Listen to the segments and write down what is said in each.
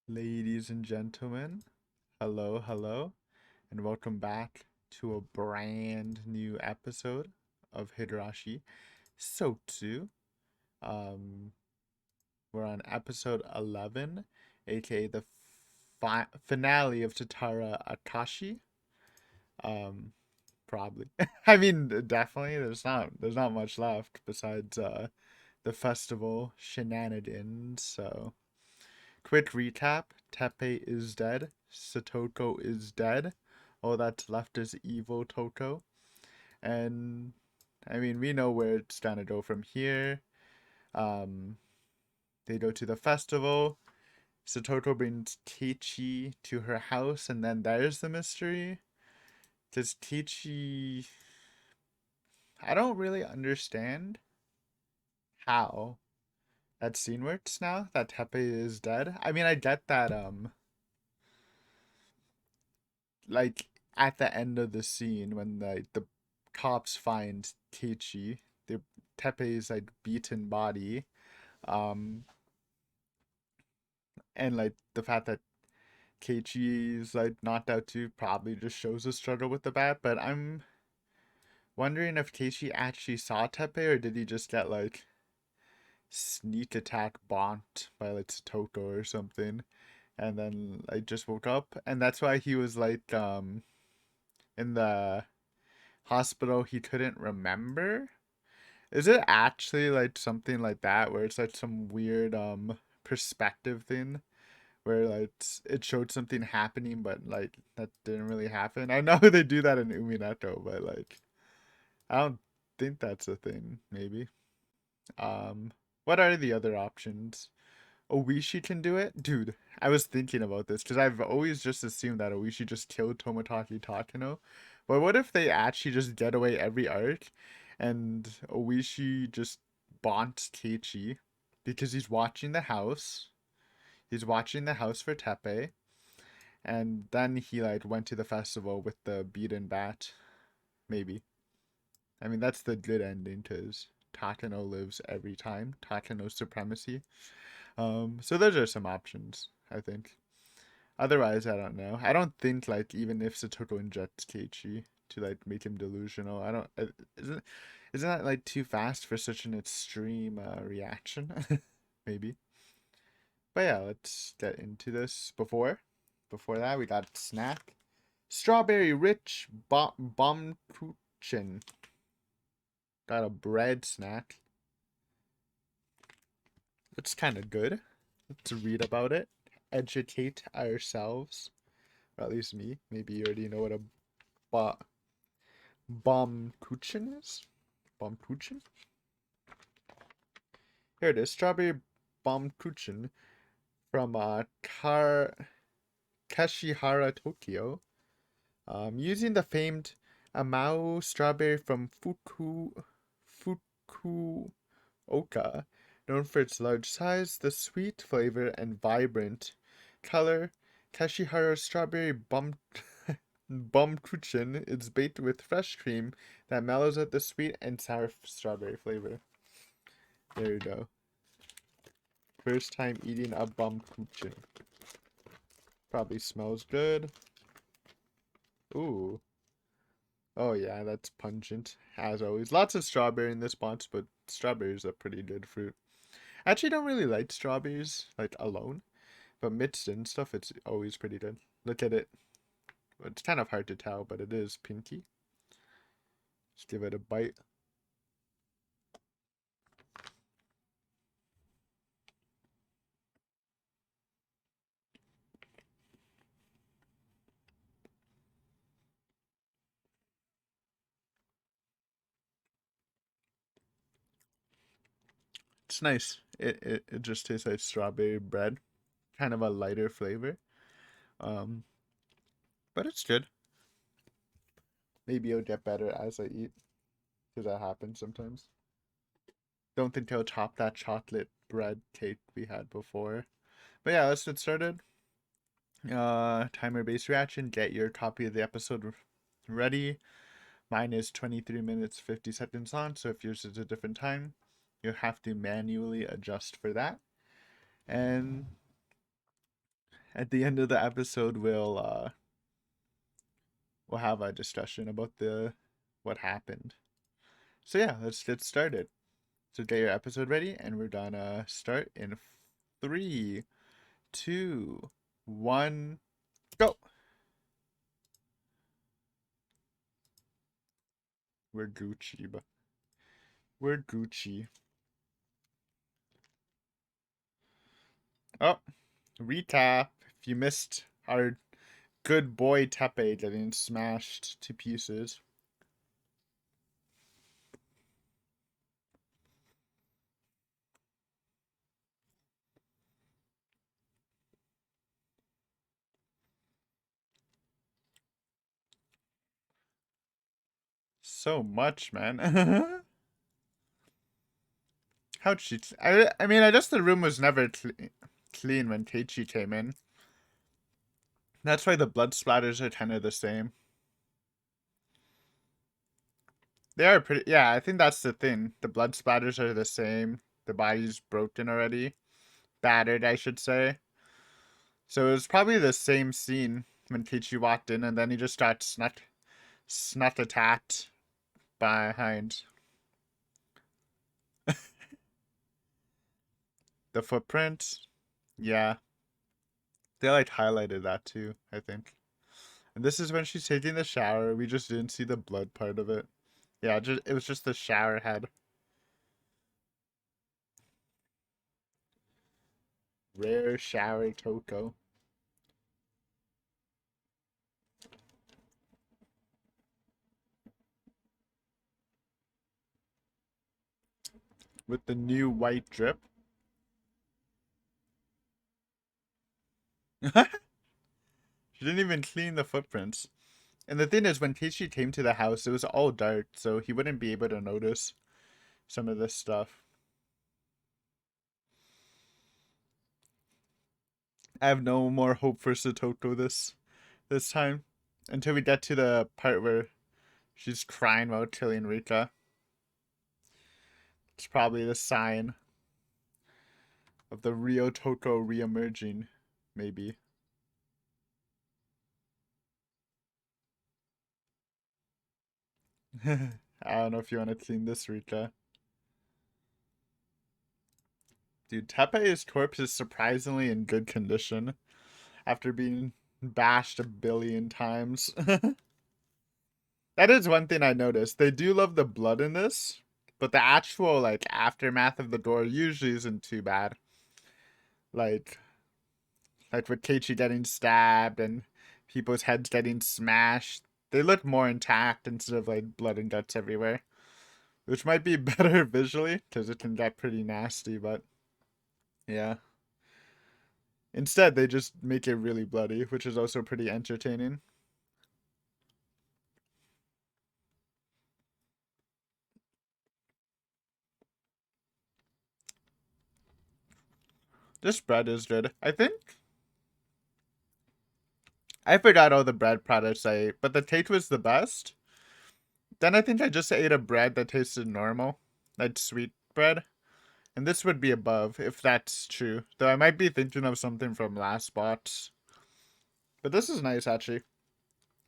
Ladies and gentlemen, hello, hello, and welcome back to a brand new episode of Higurashi Sotsu. Um, we're on episode 11, aka the finale of Tatara Akashi. Um, Probably. I mean, definitely. There's not much left besides the festival shenanigans. So quick recap: Tepe is dead. Satoko is dead. All that's left is evil Toko. And I mean, we know where it's gonna go from here. Um, they go to the festival. Satoko brings Teichi to her house, and then there's the mystery. Does Teichi. I don't really understand how that scene works now that Tepe is dead. I mean, I get that, like at the end of the scene when the cops find Teichi, the Tepe's like beaten body, um, and like the fact that Keiichi's like knocked out too probably just shows a struggle with the bat. But I'm wondering if Keiichi actually saw Tepe or did he just get like sneak attack bonked by like Totoko or something, and then like just woke up, and that's why he was like in the hospital he couldn't remember. Is it actually like something like that where it's like some weird perspective thing where like it showed something happening but like that didn't really happen? I know they do that in Uminato, but like I don't think that's a thing, maybe. Um what are the other options? Oishi can do it? Dude, I was thinking about this because I've always just assumed that Oishi just killed Tomotaki Takano. But what if they actually just get away every arc and Oishi just bonks Keiichi because he's watching the house. He's watching the house for Tepe. And then he like went to the festival with the beaten bat. Maybe. I mean that's the good ending because Takano lives every time. Takano supremacy. So those are some options, I think. Otherwise, I don't know. I don't think like even if Satoko injects Keiichi to like make him delusional, I don't. Isn't isn't that like too fast for such an extreme reaction? Maybe. But yeah, let's get into this. Before that, we got snack, strawberry rich bomb kuchen. Got a bread snack. It's kind of good. Let's read about it. Educate ourselves. Or at least me. Maybe you already know what a ba Baumkuchen is? Baumkuchen? Here it is. Strawberry Baumkuchen from Kashihara, Tokyo. Using the famed Amao strawberry from Fukuoka, known for its large size, the sweet flavor, and vibrant color, Kashihara strawberry Baumkuchen is baked with fresh cream that mellows out the sweet and sour strawberry flavor. There you go. First time eating a Baumkuchen. Probably smells good. Ooh. Oh yeah, that's pungent, as always. Lots of strawberry in this box, but strawberry is a pretty good fruit. I actually don't really like strawberries, like alone, but mixed in stuff, it's always pretty good. Look at it. It's kind of hard to tell, but it is pinky. Let's give it a bite. It's nice. It just tastes like strawberry bread. Kind of a lighter flavor. Um, but it's good. Maybe it'll get better as I eat, because that happens sometimes. Don't think I'll top that chocolate bread cake we had before. But yeah, let's get started. Timer based reaction. Get your copy of the episode ready. Mine is 23 minutes 50 seconds on, so if yours is a different time, you have to manually adjust for that. And at the end of the episode, we'll have a discussion about the what happened. So yeah, let's get started. So get your episode ready, and we're gonna start in 3, 2, 1, go. We're Gucci, but we're Gucci. Oh, recap. If you missed our good boy Tepe getting smashed to pieces. So much, man. How'd she? I mean, I guess the room was never clean when Teichi came in. That's why the blood splatters are kind of the same. They are pretty. Yeah, I think that's the thing. The blood splatters are the same. The body's broken already, battered, I should say. So it was probably the same scene when Teichi walked in, and then he just got snut attacked behind. The footprint, yeah, they like highlighted that too, I think. And this is when she's taking the shower. We just didn't see the blood part of it. Yeah, it was just the shower head. Rare shower Toko. With the new white drip. She didn't even clean the footprints. And the thing is, when Teichi came to the house, it was all dark, so he wouldn't be able to notice some of this stuff. I have no more hope for Satoko this time. Until we get to the part where she's crying while killing Rika. It's probably the sign of the Rio Toko re-emerging, maybe. I don't know if you want to clean this, Rika. Dude, Tepe's corpse is surprisingly in good condition after being bashed a billion times. That is one thing I noticed. They do love the blood in this, but the actual like aftermath of the door usually isn't too bad. Like like with Keiichi getting stabbed and people's heads getting smashed. They look more intact instead of like blood and guts everywhere. Which might be better visually, because it can get pretty nasty, but yeah. Instead, they just make it really bloody, which is also pretty entertaining. This bread is good. I think I forgot all the bread products I ate, but the taste was the best. Then I think I just ate a bread that tasted normal, like sweet bread. And this would be above, if that's true. Though I might be thinking of something from last spots. But this is nice, actually.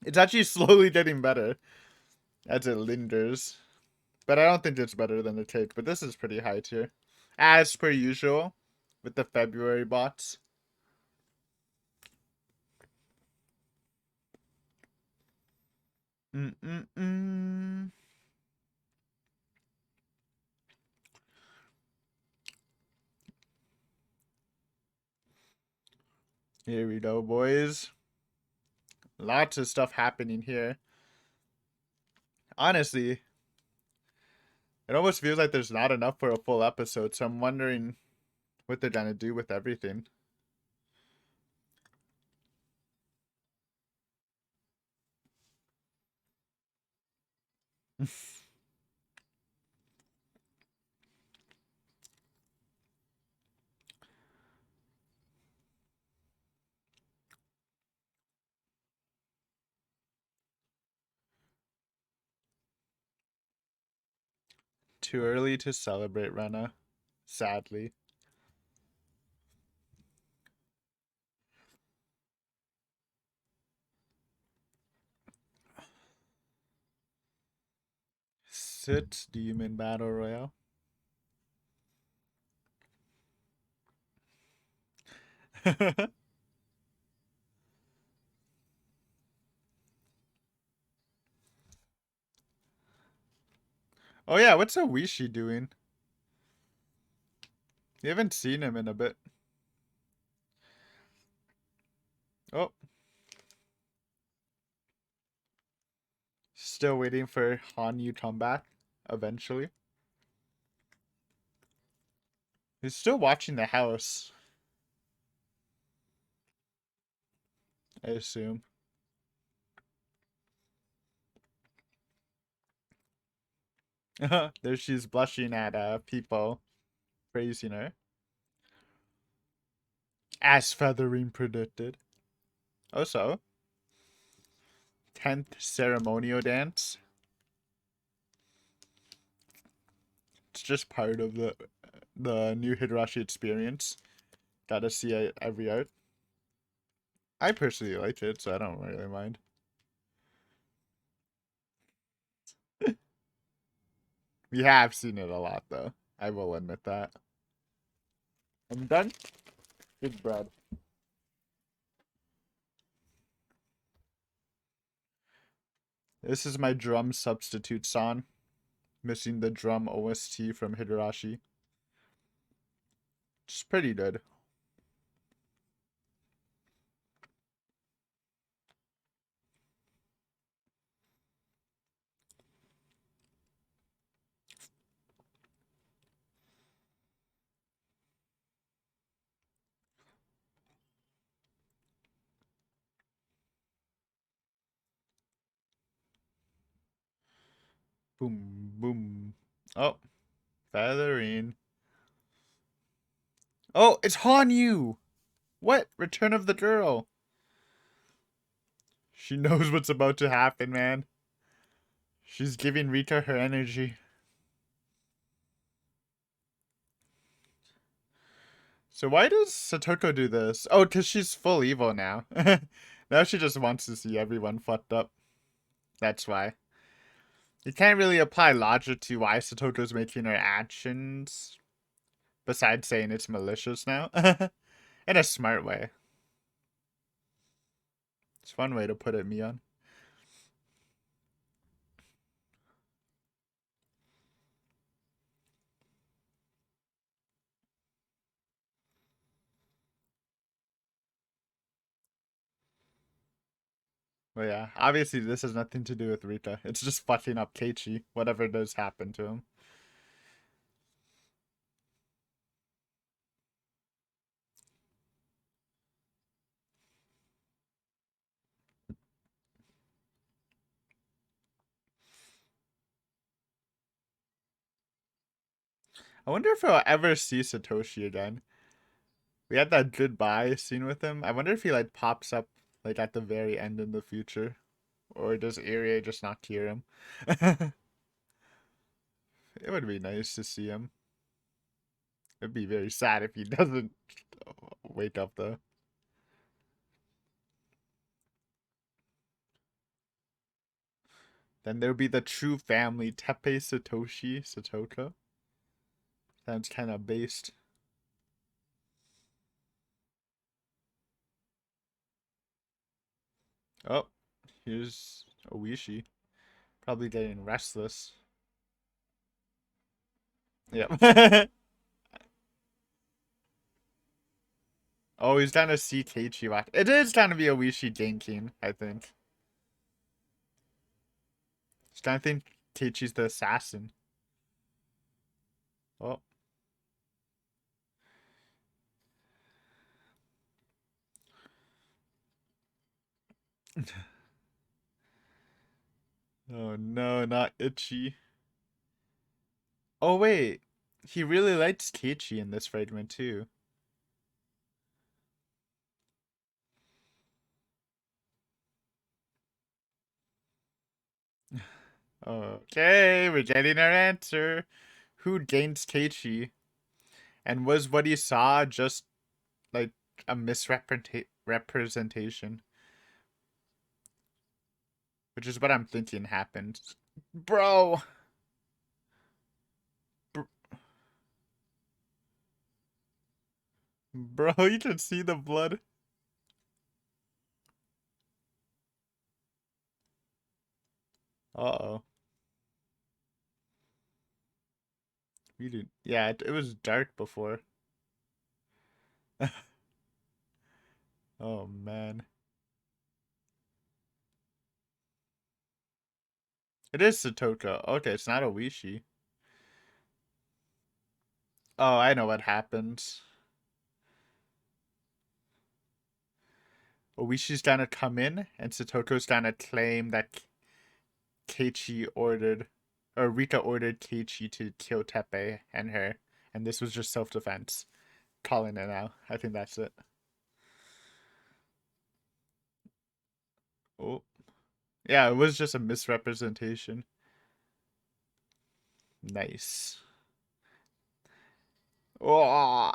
It's actually slowly getting better as it lingers. But I don't think it's better than the take. But this is pretty high tier. As per usual, with the February bots. Mm-mm-mm. Here we go, boys. Lots of stuff happening here. Honestly, it almost feels like there's not enough for a full episode, so I'm wondering what they're gonna do with everything. Too early to celebrate, Rena. Sadly. Exit Demon Battle Royale. Oh yeah, what's Owishi doing? You haven't seen him in a bit. Oh, still waiting for Hanyu to come back eventually. He's still watching the house, I assume. There she's blushing at people praising her. As Feathering predicted. Also, 10th ceremonial dance. It's just part of the new Higurashi experience. Gotta see it every art. I personally like it, so I don't really mind. We have seen it a lot, though. I will admit that. I'm done. Good bread. This is my drum substitute song. Missing the drum OST from Higurashi. It's pretty good. Boom, boom. Oh, feathering. Oh, it's Hanyu! What? Return of the girl. She knows what's about to happen, man. She's giving Rita her energy. So why does Satoko do this? Oh, because she's full evil now. Now she just wants to see everyone fucked up. That's why. You can't really apply logic to why Satoko's making her actions, besides saying it's malicious now. In a smart way. It's one way to put it, Mion. But yeah, obviously this has nothing to do with Rita. It's just fucking up Keiichi, whatever does happen to him. I wonder if I'll ever see Satoshi again. We had that goodbye scene with him. I wonder if he like pops up like at the very end in the future. Or does Irie just not hear him? It would be nice to see him. It'd be very sad if he doesn't wake up though. Then there'll be the true family, Teppei Satoshi Satoko. Sounds kind of based. Oh, here's Owishi. Probably getting restless. Yep. Oh, he's trying to see Keiichi watch. It is trying to be Owishi dinking, I think. He's trying to think Keiichi's the assassin. Oh. Oh no, not Itchy. Oh wait. He really likes Keiichi in this fragment too. Okay, we're getting our answer. Who gains Keiichi? And was what he saw just like a misrepresentation? Which is what I'm thinking happened. Bro! Bro, you can see the blood. Uh-oh. We did. Yeah, it was dark before. Oh man. It is Satoko. Okay, it's not Oishi. Oh, I know what happens. Oishi's gonna come in, and Satoko's gonna claim that Keiichi ordered, or Rika ordered Keiichi to kill Teppei and her, and this was just self-defense. Calling it now. I think that's it. Oh, yeah, it was just a misrepresentation. Nice. Oh,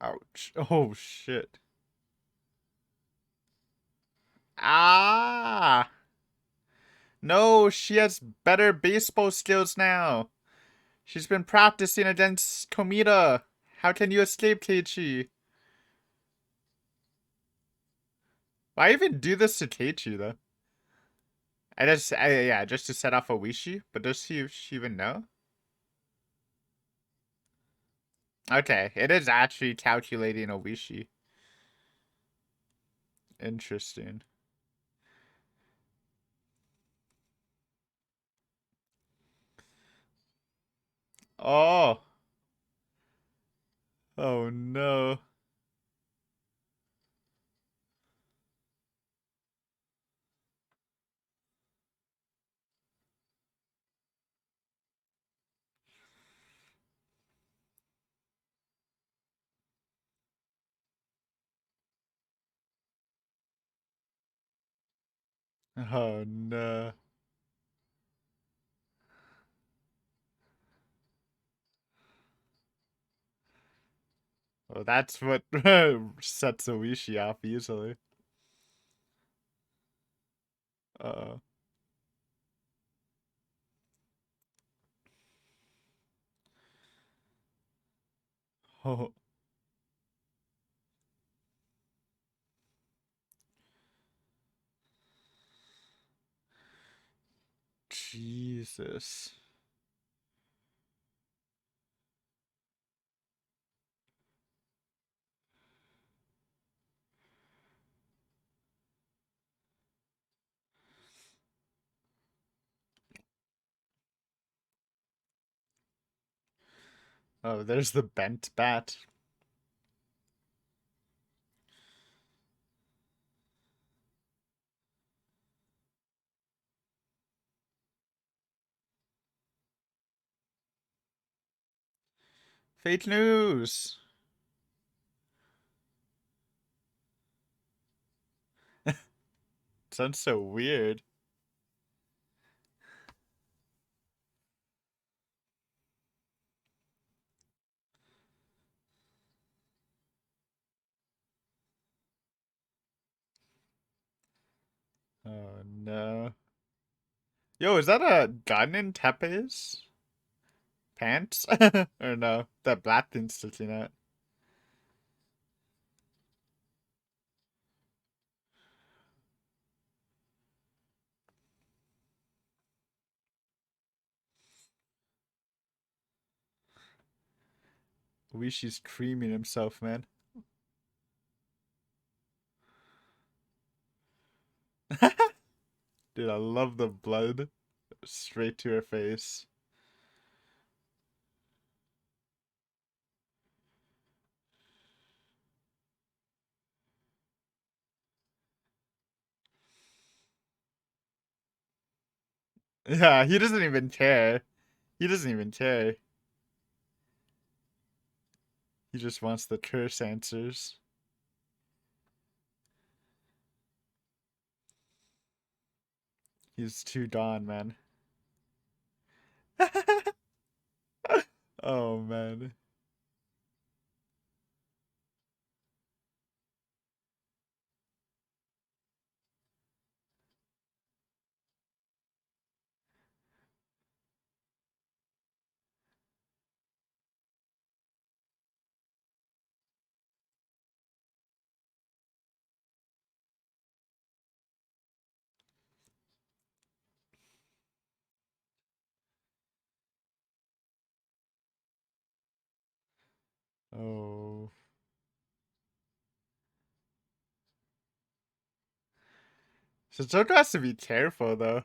ouch. Oh shit. Ah! No, she has better baseball skills now. She's been practicing against Komita. How can you escape, Keiichi? Why even do this to Keiichi, though? Yeah, just to set off Oishi? But does she even know? Okay, it is actually calculating Oishi. Interesting. Oh! Oh no. Oh no. Well, that's what sets Oishi off easily. Uh oh. Jesus. Oh, there's the bent bat. Fake news. Sounds so weird. Oh no. Yo, is that a gun in Tepe's pants? Or no? That black thing sticking out. Wish he's creaming himself, man. Dude, I love the blood straight to her face. Yeah, he doesn't even care. He doesn't even care. He just wants the curse answers. He's too gone, man. Oh, man. Oh. So Joker has to be careful though,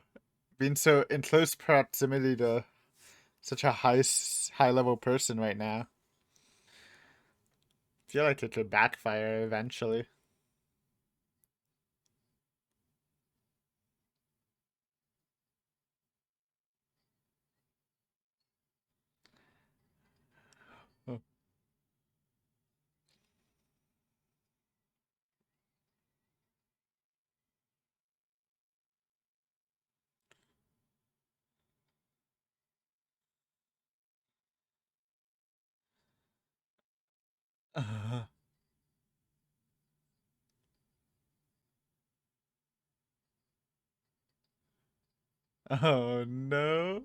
being so in close proximity to such a high level person right now. I feel like it could backfire eventually. Oh, oh no.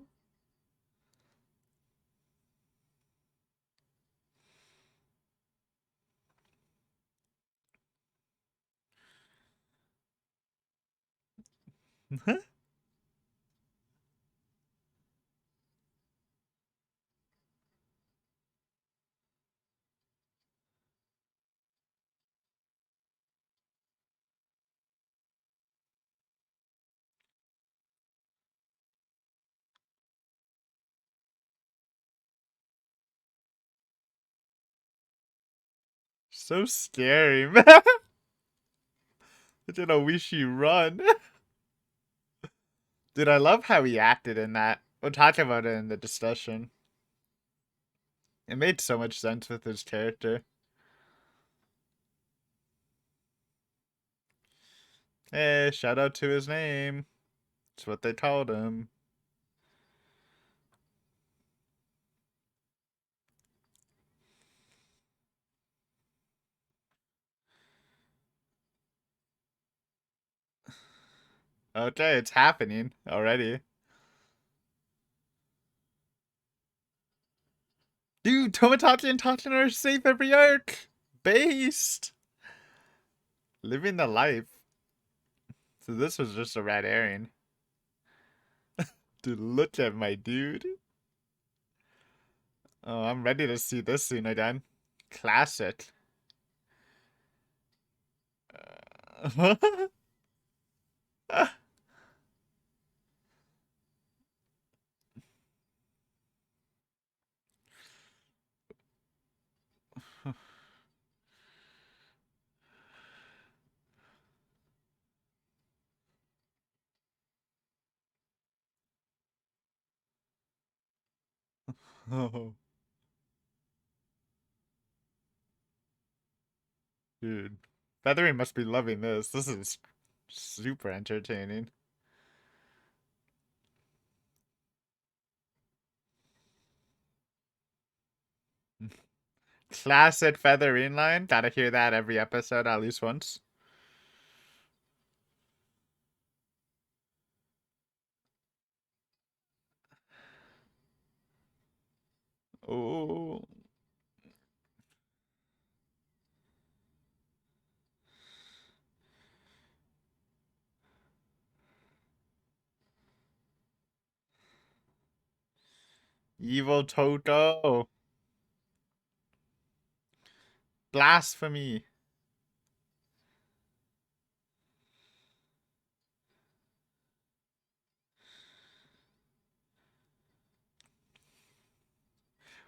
So scary, man. Did I wish you run? Dude, I love how he acted in that. We'll talk about it in the discussion. It made so much sense with his character. Hey, shout out to his name. It's what they told him. Okay, it's happening already. Dude, Tomotachi and Tachino are safe every arc. Based. Living the life. So this was just a red herring. Dude, look at my dude. Oh, I'm ready to see this scene again. Classic. Oh, dude. Feathery must be loving this. This is super entertaining. Classic Feather line. Gotta hear that every episode at least once. Oh. Evil Toto. Blasphemy.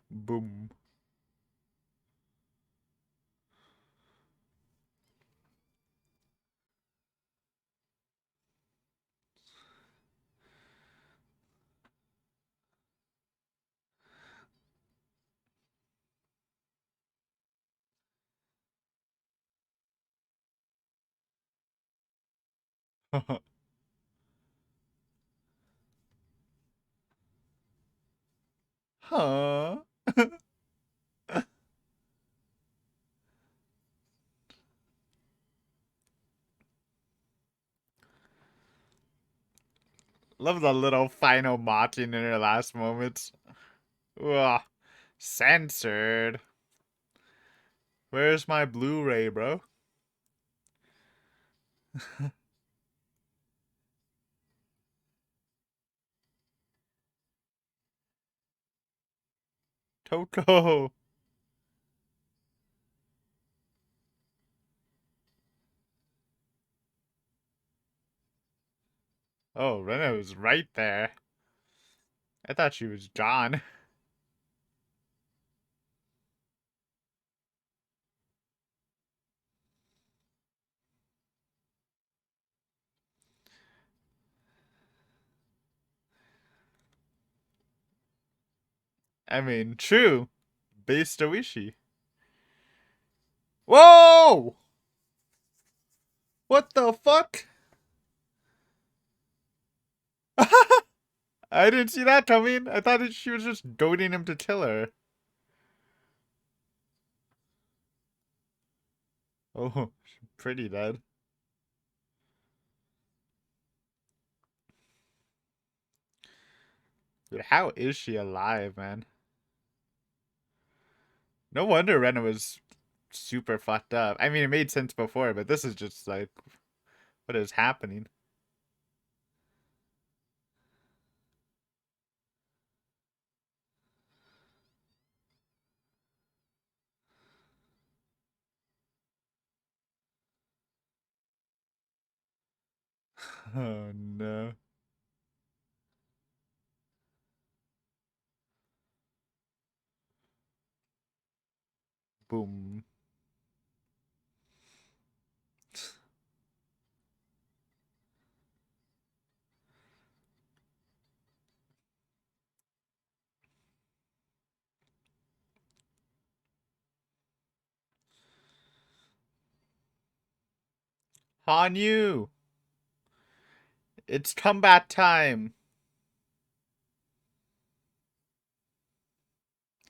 Boom. Huh? Love the little final mocking in her last moments. Ugh. Censored. Where's my Blu-ray, bro? Toto. Oh, Rena was right there. I thought she was gone. I mean, true. Based Oishi. Whoa! What the fuck? I didn't see that coming. I thought she was just goading him to kill her. Oh, pretty dead. Dude, how is she alive, man? No wonder Rena was super fucked up. I mean, it made sense before, but this is just like, what is happening? Oh no. Boom. Hanyu! It's combat time!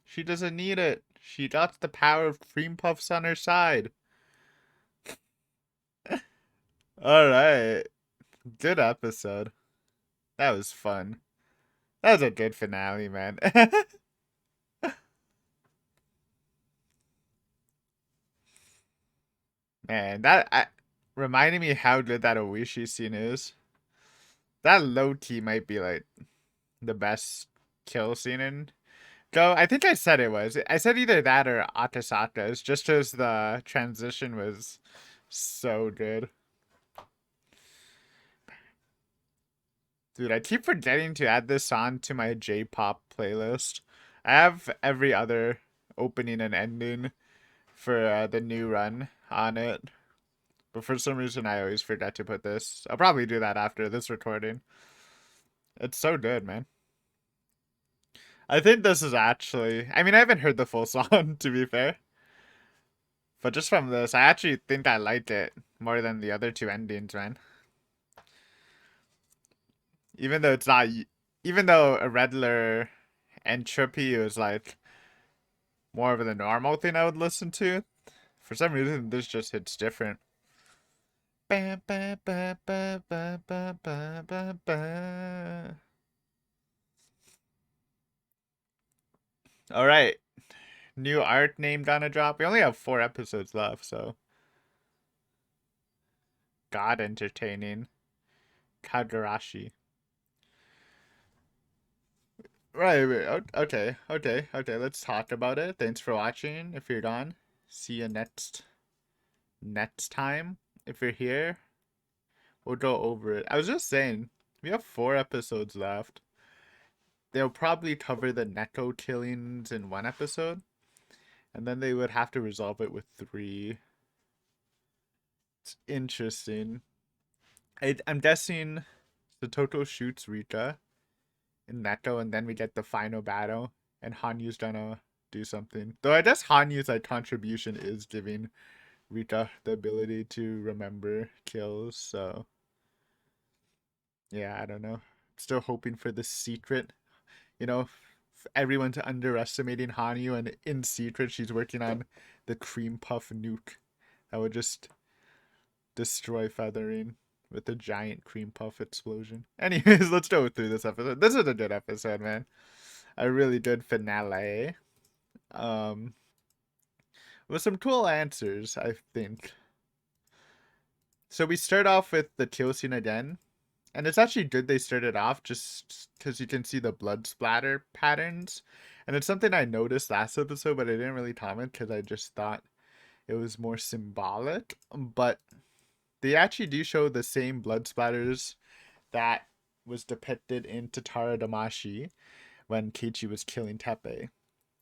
She doesn't need it. She got the power of cream puffs on her side. Alright. Good episode. That was fun. That was a good finale, man. Man, reminded me how good that Oishi scene is. That low key might be like the best kill scene in Go. I think I said it was. I said either that or Atasaka's, just as the transition was so good. Dude, I keep forgetting to add this song to my J-pop playlist. I have every other opening and ending for the new run on it. But for some reason, I always forget to put this. I'll probably do that after this recording. It's so good, man. I think this is actually. I mean, I haven't heard the full song, to be fair. But just from this, I actually think I liked it more than the other two endings, man. Even though it's not. Even though a regular entropy was like more of the normal thing I would listen to, for some reason, this just hits different. Ba, ba, ba, ba, ba, ba, ba, ba, ba. All right, new art name gonna drop. We only have 4 episodes left, so God entertaining. Higurashi. Right. Okay. Let's talk about it. Thanks for watching. If you're gone, see you next time. If you're here, we'll go over it. I was just saying, we have 4 episodes left. They'll probably cover the Neko killings in 1 episode, and then they would have to resolve it with 3. It's interesting. I'm guessing Satoto shoots Rika in Neko, and then we get the final battle, and Hanyu's gonna do something. Though I guess Hanyu's like contribution is giving Rika the ability to remember kills. So yeah, I don't know. Still hoping for the secret. You know, everyone's underestimating Hanyu, and in secret, she's working on the cream puff nuke that would just destroy Feathering with a giant cream puff explosion. Anyways, let's go through this episode. This is a good episode, man. A really good finale. Um, with some cool answers, I think. So we start off with the kill scene again, and it's actually good they started off just because you can see the blood splatter patterns, and it's something I noticed last episode, but I didn't really comment because I just thought it was more symbolic. But they actually do show the same blood splatters that was depicted in Tatara Damashi when Keiichi was killing Teppei.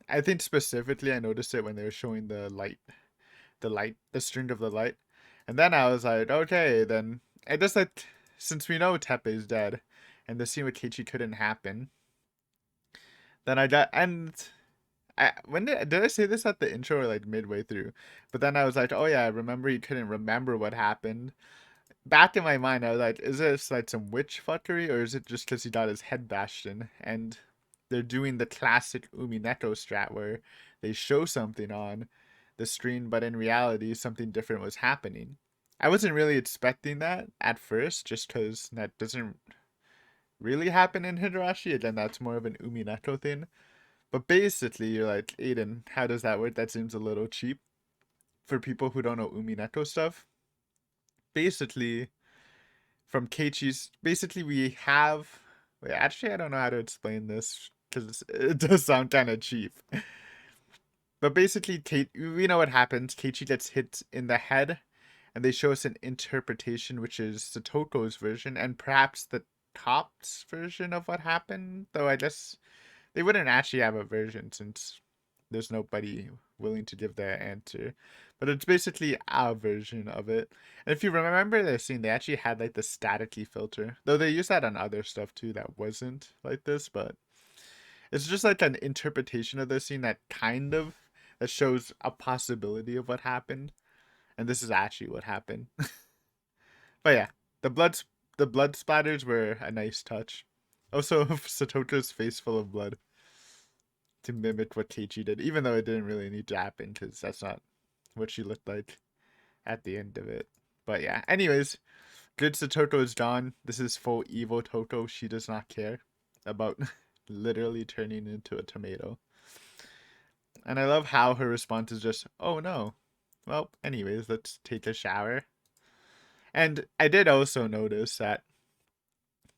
I think specifically I noticed it when they were showing the string of the light. And then I was like, okay, then I just like, since we know Teppei's dead and the scene with Keiichi couldn't happen, then I got, and when did I say this at the intro or like midway through? But then I was like, oh yeah, I remember he couldn't remember what happened. Back in my mind, I was like, is this like some witch fuckery or is it just because he got his head bashed in? And they're doing the classic Umineko strat where they show something on the screen, but in reality, something different was happening. I wasn't really expecting that at first, just because that doesn't really happen in Higurashi. Again, that's more of an Umineko thing. But basically, you're like, Aiden, how does that work? That seems a little cheap for people who don't know Umineko stuff. Basically, from Keiichi's, basically, we have. Wait, actually, I don't know how to explain this because it does sound kind of cheap. But basically, we know what happens. Keiichi gets hit in the head, and they show us an interpretation, which is Satoko's version, and perhaps the Top's version of what happened. Though I guess they wouldn't actually have a version since there's nobody willing to give their answer. But it's basically our version of it. And if you remember the scene, they actually had like the staticky filter. Though they used that on other stuff too that wasn't like this, but it's just like an interpretation of the scene that shows a possibility of what happened. And this is actually what happened. But yeah, the blood the blood splatters were a nice touch. Also, Satoto's face full of blood to mimic what Keiichi did, even though it didn't really need to happen because that's not what she looked like at the end of it. But yeah, anyways, good Satoto is gone. This is full evil Toto. She does not care about literally turning into a tomato. And I love how her response is just, oh no. Well, anyways, let's take a shower. And I did also notice that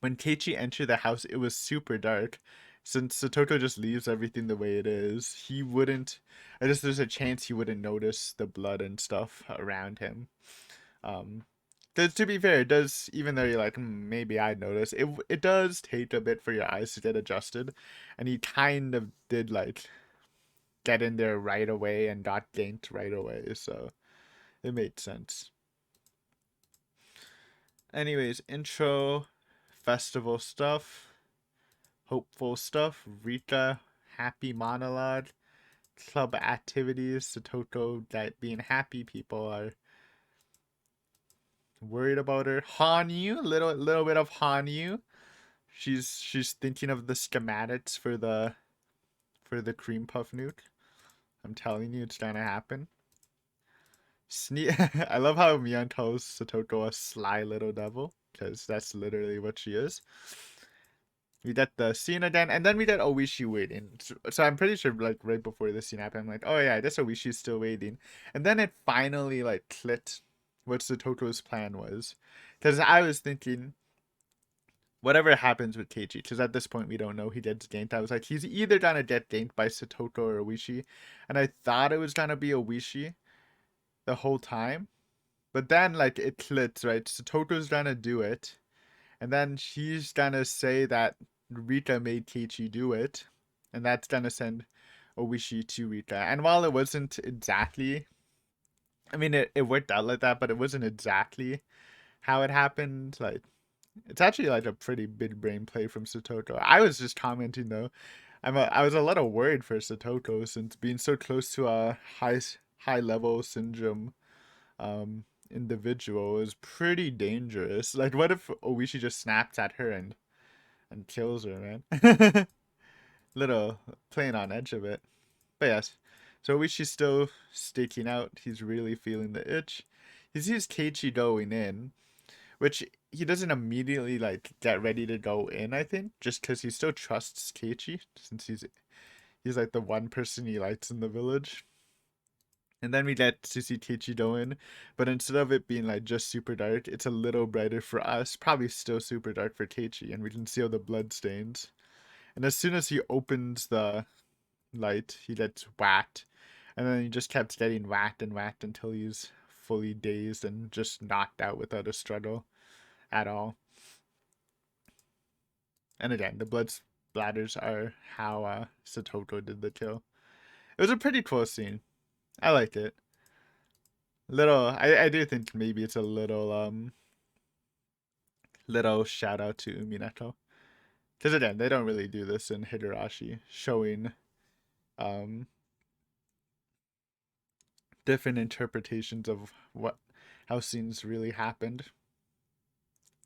when Keiichi entered the house, it was super dark. Since Satoto just leaves everything the way it is, he wouldn't. I guess there's a chance he wouldn't notice the blood and stuff around him. Um, to be fair, it does. Even though you're like, maybe I'd notice, it does take a bit for your eyes to get adjusted, and he kind of did like get in there right away and got ganked right away, so it made sense. Anyways, intro, festival stuff. Hopeful stuff, Rika, happy monologue, club activities, Satoto that being happy, people are worried about her. Hanyu, little bit of Hanyu. She's thinking of the schematics for the cream puff nuke. I'm telling you, it's gonna happen. I love how Mion calls Satoto a sly little devil, because that's literally what she is. We get the scene again, and then we get Oishi waiting. So I'm pretty sure, like, right before this scene happened, I'm like, oh yeah, I guess Oishi's still waiting. And then it finally, like, clicked what Satoto's plan was. Because I was thinking, whatever happens with Keiichi, because at this point we don't know he gets ganked, I was like, he's either gonna get ganked by Satoto or Oishi. And I thought it was gonna be Oishi the whole time. But then, like, it clicked, right? Satoto's gonna do it. And then she's gonna say that Rika made Keiichi do it, and that's gonna send Oishi to Rika. And while it wasn't exactly, I mean, it worked out like that, but it wasn't exactly how it happened. Like, it's actually like a pretty big brain play from Satoto. I was just commenting though. I was a little worried for Satoto since being so close to a high level syndrome individual is pretty dangerous. Like, what if Oishi just snaps at her and kills her, man? Little playing on edge of it. But yes, so Oishi's still staking out. He's really feeling the itch. He sees Keiichi going in, which he doesn't immediately like get ready to go in. I think just because he still trusts Keiichi since he's like the one person he likes in the village. And then we get to see Keiichi go in, but instead of it being like just super dark, it's a little brighter for us. Probably still super dark for Keiichi, and we can see all the blood stains. And as soon as he opens the light, he gets whacked. And then he just kept getting whacked and whacked until he's fully dazed and just knocked out without a struggle at all. And again, the blood splatters are how Satoko did the kill. It was a pretty cool scene. I liked it. Little, I do think maybe it's a little shout out to Umineko. Because again, they don't really do this in Higurashi, showing um different interpretations of how scenes really happened.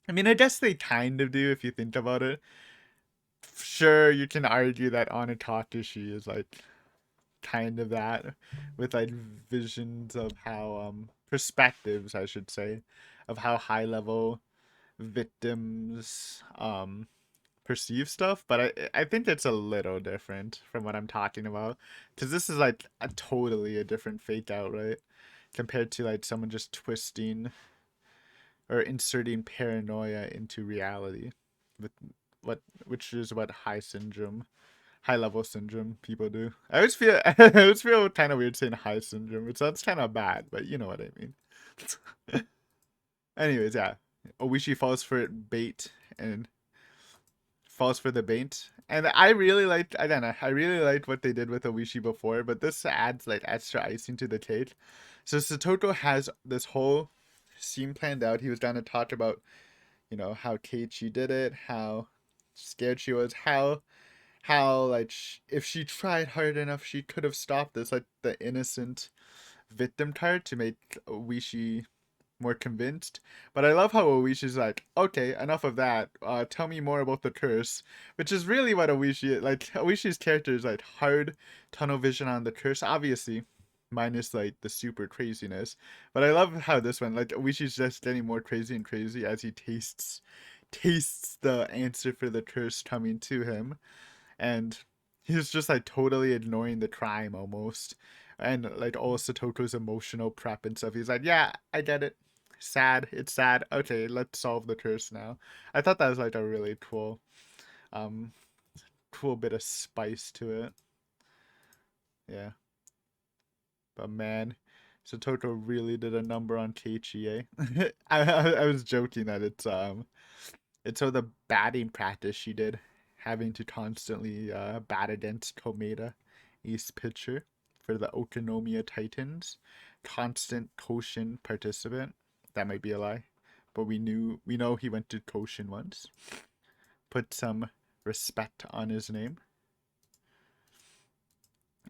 I mean, I guess they kind of do if you think about it. Sure, you can argue that Onitakashi is like kind of that, with like visions of how perspectives, I should say, of how high level victims perceive stuff, but I think it's a little different from what I'm talking about, because this is like a totally a different fake out, right? Compared to like someone just twisting or inserting paranoia into reality, with which is what high level syndrome people do. I always feel I always feel kind of weird saying high syndrome. It sounds kind of bad, but you know what I mean. Anyways, yeah, Owishi falls for bait and falls for the bait. And I really liked, I don't know, I really liked what they did with Owishi before, but this adds like extra icing to the cake. So Satoko has this whole scene planned out. He was down to talk about, how Keiichi did it, how scared she was, how like if she tried hard enough, she could have stopped this, like the innocent victim card to make Owishi more convinced. But I love how Owishi's like, okay, enough of that. Tell me more about the curse, which is really what Owishi like. Owishi's character is like hard tunnel vision on the curse, obviously, minus like the super craziness. But I love how this one, like Owishi's just getting more crazy and crazy as he tastes the answer for the curse coming to him, and he's just like totally ignoring the crime almost, and like all Satoko's emotional prep and stuff. He's like, yeah, I get it. Sad. It's sad. Okay, let's solve the curse now. I thought that was like a really um, cool bit of spice to it. Yeah, but man, Satoko really did a number on Keiichi, eh? I was joking that it's so the batting practice she did, having to constantly bat against Komeda, ace pitcher for the Okonomiya Titans, constant Koshin participant. That might be a lie, but we know he went to Koshin once. Put some respect on his name.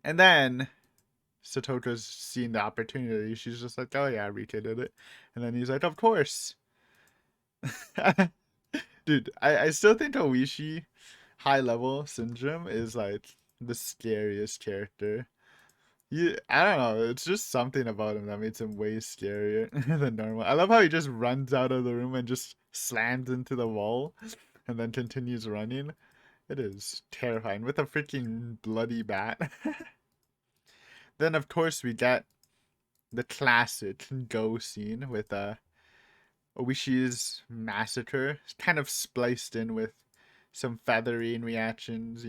And then Satoko's seeing the opportunity. She's just like, oh yeah, Rika did it. And then he's like, of course. Dude, I still think Oishi high level syndrome is like the scariest character. I don't know. It's just something about him that makes him way scarier than normal. I love how he just runs out of the room and just slams into the wall and then continues running. It is terrifying with a freaking bloody bat. Then of course we get the classic go scene with Oishi's massacre, kind of spliced in with some feathering reactions,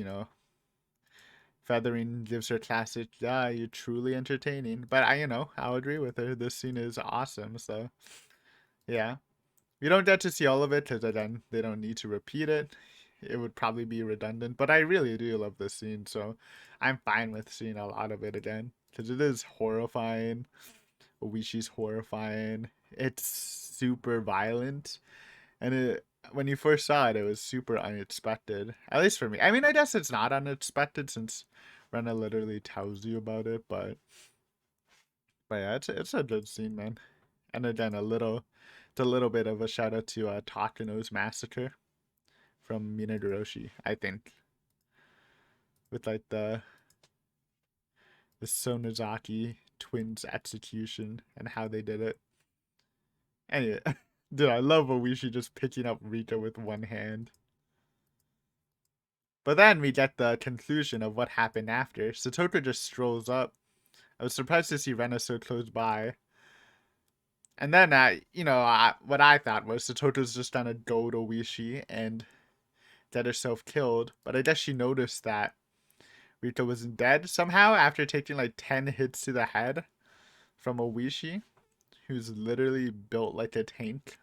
Feathering gives her classic, yeah, you're truly entertaining. But I'll agree with her. This scene is awesome. So, yeah. We don't get to see all of it because, again, they don't need to repeat it. It would probably be redundant. But I really do love this scene. So, I'm fine with seeing a lot of it again because it is horrifying. Owishi's horrifying. It's super violent. And when you first saw it, it was super unexpected. At least for me. I mean, I guess it's not unexpected since Rena literally tells you about it, but yeah, it's a good scene, man. And again, it's a little bit of a shout out to Takano's massacre from Minaguroshi, I think, with like the Sonozaki twins execution and how they did it. Anyway, dude, I love Oishi just picking up Rika with one hand. But then we get the conclusion of what happened after. Satoko just strolls up. I was surprised to see Rena so close by. And then, what I thought was Satoko's just gonna go to Oishi and get herself killed. But I guess she noticed that Rika wasn't dead somehow after taking like 10 hits to the head from Oishi, who's literally built like a tank,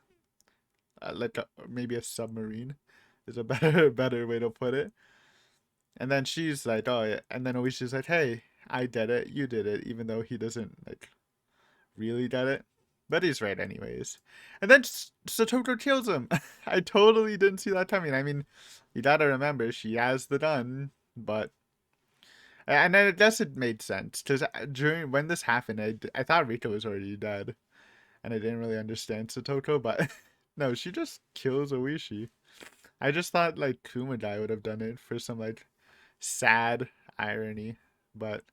maybe a submarine. is a better way to put it. And then she's like, oh yeah. And then Oishi's like, hey, I did it, you did it, even though he doesn't like really did it. But he's right anyways. And then Satoto kills him. I totally didn't see that coming. I mean, you gotta remember she has the gun, but and I guess it made sense because during when this happened, I thought Rika was already dead, and I didn't really understand Satoto, but no, she just kills Oishi. I just thought like Kumadai would have done it for some like sad irony, but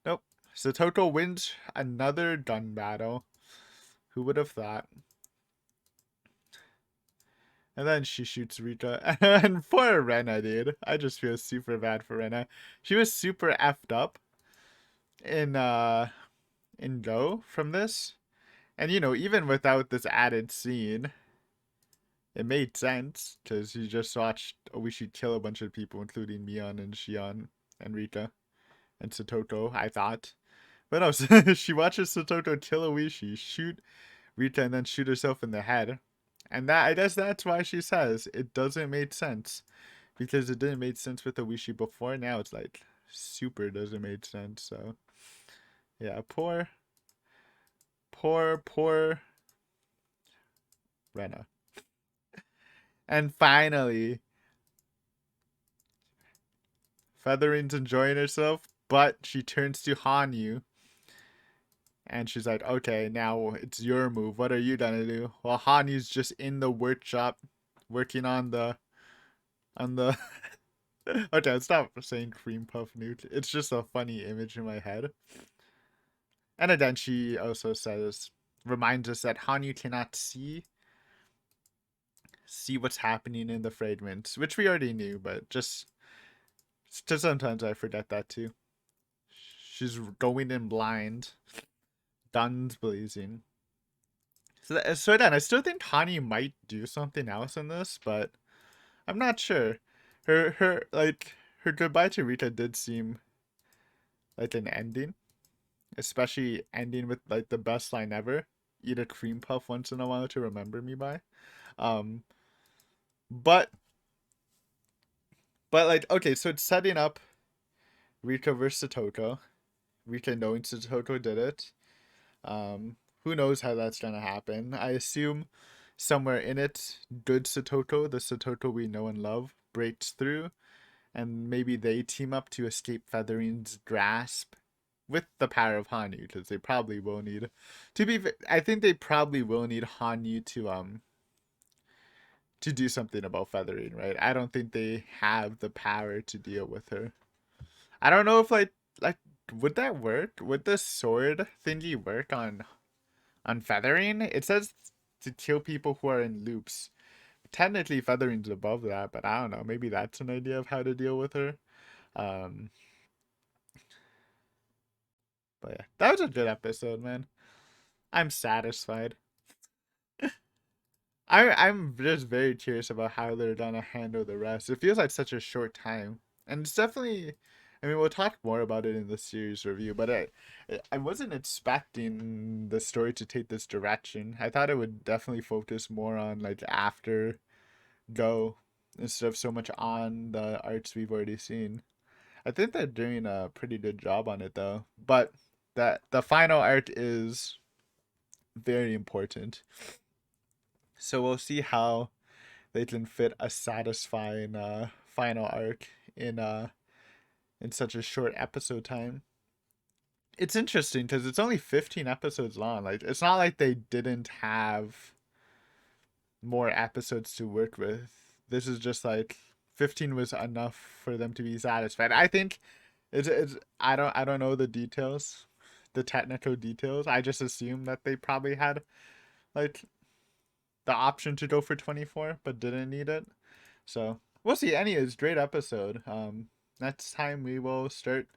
nope. Satoto wins another gun battle. Who would have thought? And then she shoots Rika. And poor Rena, dude. I just feel super bad for Rena. She was super effed up in Go from this. And you know, even without this added scene, it made sense because you just watched Oishi kill a bunch of people, including Mion and Shion and Rika and Satoto, I thought. But no, she watches Satoto kill Oishi, shoot Rika, and then shoot herself in the head. And that I guess that's why she says it doesn't make sense. Because it didn't make sense with Oishi before, now it's like super doesn't make sense. So yeah, poor Rena. And finally, Feathering's enjoying herself, but she turns to Hanyu and she's like, okay, now it's your move. What are you gonna do? Well, Hanyu's just in the workshop working on the okay, stop saying cream puff newt. It's just a funny image in my head. And then she also says, reminds us that Hanyu cannot see what's happening in the fragments, which we already knew, but just sometimes I forget that too. She's going in blind, guns blazing. So then I still think Hanyu might do something else in this, but I'm not sure. Her goodbye to Rita did seem like an ending, especially ending with like the best line ever. Eat a cream puff once in a while to remember me by. Um, but like okay, so it's setting up Rika versus Satoto. Rika knowing Satoto did it. Who knows how that's gonna happen? I assume somewhere in it, good Satoto, the Satoto we know and love, breaks through, and maybe they team up to escape Feathering's grasp with the power of Hanyu, because they probably will need I think they probably will need Hanyu to do something about Feathering, right? I don't think they have the power to deal with her. I don't know if like would that work? Would the sword thingy work on Feathering? It says to kill people who are in loops. Technically Feathering's above that, but I don't know. Maybe that's an idea of how to deal with her. Um but yeah, that was a good episode, man. I'm satisfied. I'm just very curious about how they're gonna handle the rest. It feels like such a short time, and it's definitely. I mean, we'll talk more about it in the series review, but I wasn't expecting the story to take this direction. I thought it would definitely focus more on like after Go instead of so much on the arts we've already seen. I think they're doing a pretty good job on it though, but that the final art is very important. So we'll see how they can fit a satisfying final arc in such a short episode time. It's interesting because it's only 15 episodes long. Like it's not like they didn't have more episodes to work with. This is just like 15 was enough for them to be satisfied. I think it's I don't know the details, the technical details. I just assume that they probably had like the option to go for 24 but didn't need it. So we'll see. Anyways, great episode. Next time we will start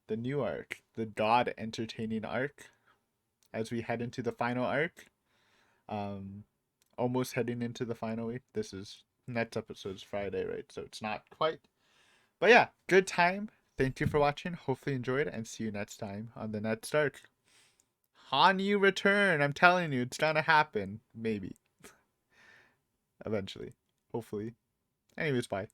the new arc, the God entertaining arc, as we head into the final arc. Um, almost heading into the final week. This is next episode's Friday, right? So it's not quite. But yeah, good time. Thank you for watching. Hopefully you enjoyed, and see you next time on the next arc. Hanyu return. I'm telling you, it's gonna happen. Maybe. Eventually. Hopefully. Anyways, bye.